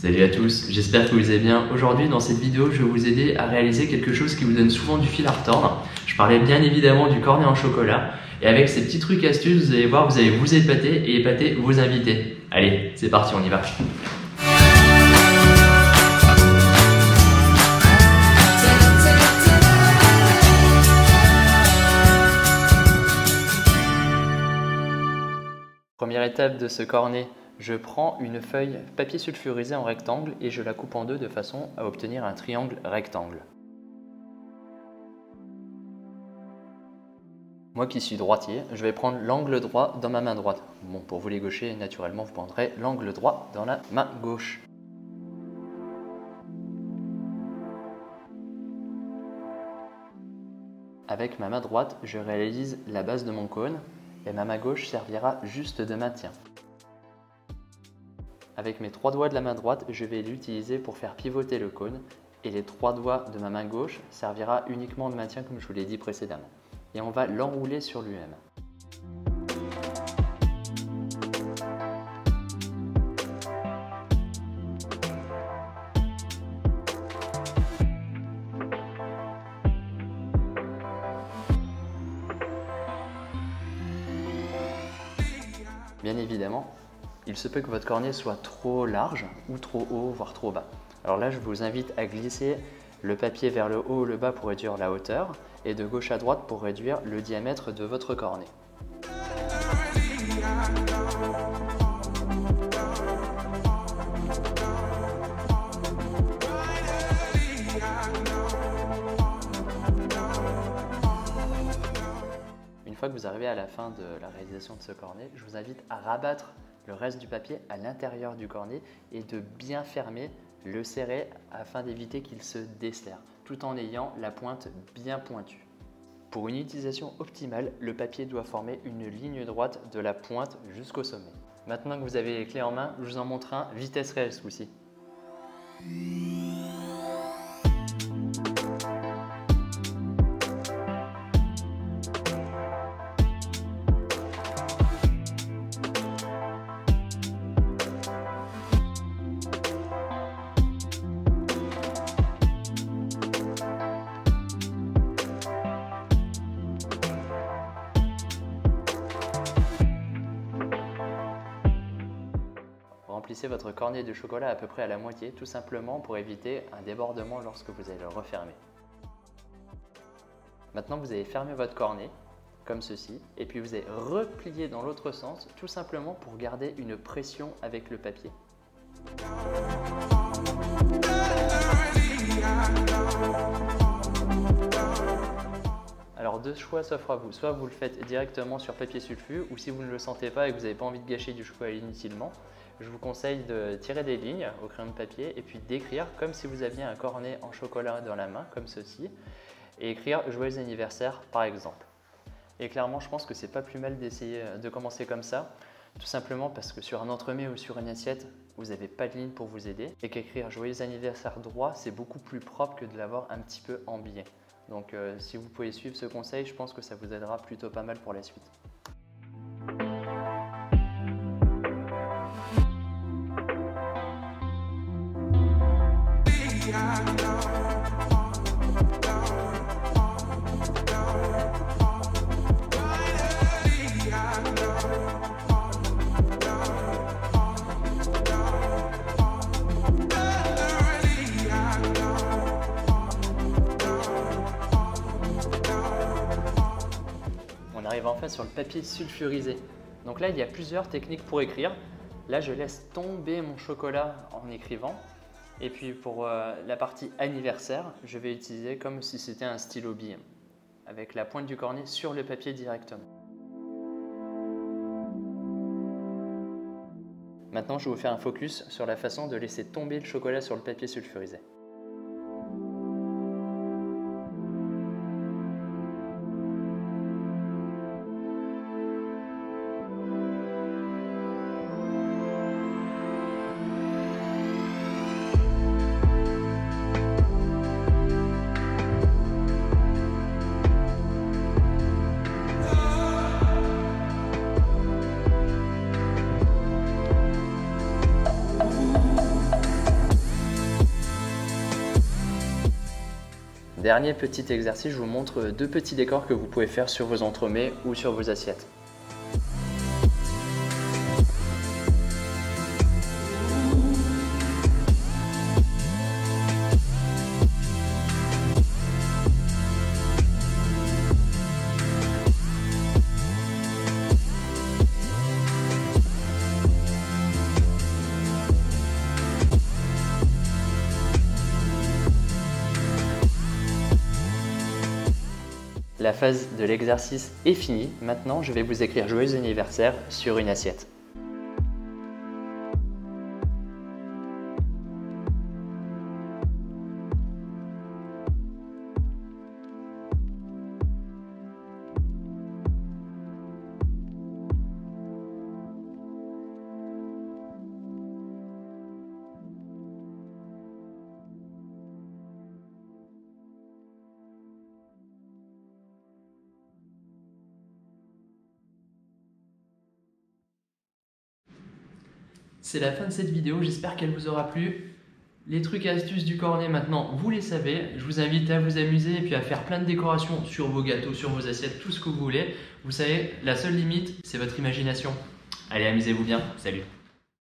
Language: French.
Salut à tous, j'espère que vous allez bien. Aujourd'hui dans cette vidéo, je vais vous aider à réaliser quelque chose qui vous donne souvent du fil à retordre. Je parlais bien évidemment du cornet en chocolat et avec ces petits trucs astuces, vous allez voir, vous allez vous épater et épater vos invités. Allez, c'est parti, on y va. Première étape de ce cornet, je prends une feuille papier sulfurisé en rectangle et je la coupe en deux de façon à obtenir un triangle rectangle. Moi qui suis droitier, je vais prendre l'angle droit dans ma main droite. Bon, pour vous les gauchers, naturellement, vous prendrez l'angle droit dans la main gauche. Avec ma main droite, je réalise la base de mon cône et ma main gauche servira juste de maintien. Avec mes trois doigts de la main droite, je vais l'utiliser pour faire pivoter le cône et les trois doigts de ma main gauche servira uniquement de maintien comme je vous l'ai dit précédemment. Et on va l'enrouler sur lui-même. Bien évidemment, il se peut que votre cornet soit trop large ou trop haut, voire trop bas. Alors là, je vous invite à glisser le papier vers le haut ou le bas pour réduire la hauteur et de gauche à droite pour réduire le diamètre de votre cornet. Une fois que vous arrivez à la fin de la réalisation de ce cornet, je vous invite à rabattre le reste du papier à l'intérieur du cornet et de bien fermer, le serrer afin d'éviter qu'il se desserre, tout en ayant la pointe bien pointue. Pour une utilisation optimale, le papier doit former une ligne droite de la pointe jusqu'au sommet. Maintenant que vous avez les clés en main, je vous en montre un vitesse réelle ce coup-ci. Remplissez votre cornet de chocolat à peu près à la moitié, tout simplement pour éviter un débordement lorsque vous allez le refermer. Maintenant, vous allez fermer votre cornet, comme ceci, et puis vous allez replier dans l'autre sens, tout simplement pour garder une pression avec le papier. Alors deux choix s'offrent à vous, soit vous le faites directement sur papier sulfu, ou si vous ne le sentez pas et que vous n'avez pas envie de gâcher du chocolat inutilement, je vous conseille de tirer des lignes au crayon de papier et puis d'écrire comme si vous aviez un cornet en chocolat dans la main, comme ceci, et écrire « Joyeux anniversaire » par exemple. Et clairement, je pense que c'est pas plus mal d'essayer de commencer comme ça, tout simplement parce que sur un entremets ou sur une assiette, vous n'avez pas de ligne pour vous aider, et qu'écrire « Joyeux anniversaire » droit, c'est beaucoup plus propre que de l'avoir un petit peu en biais. Donc si vous pouvez suivre ce conseil, je pense que ça vous aidera plutôt pas mal pour la suite. On arrive enfin sur le papier sulfurisé. Donc là, il y a plusieurs techniques pour écrire. Là, je laisse tomber mon chocolat en écrivant. Et puis pour la partie anniversaire, je vais utiliser comme si c'était un stylo bille, avec la pointe du cornet sur le papier directement. Maintenant, je vais vous faire un focus sur la façon de laisser tomber le chocolat sur le papier sulfurisé. Dernier petit exercice, je vous montre 2 petits décors que vous pouvez faire sur vos entremets ou sur vos assiettes. La phase de l'exercice est finie. Maintenant, je vais vous écrire joyeux anniversaire sur une assiette. C'est la fin de cette vidéo, j'espère qu'elle vous aura plu. Les trucs et astuces du cornet maintenant, vous les savez. Je vous invite à vous amuser et puis à faire plein de décorations sur vos gâteaux, sur vos assiettes, tout ce que vous voulez. Vous savez, la seule limite, c'est votre imagination. Allez, amusez-vous bien. Salut!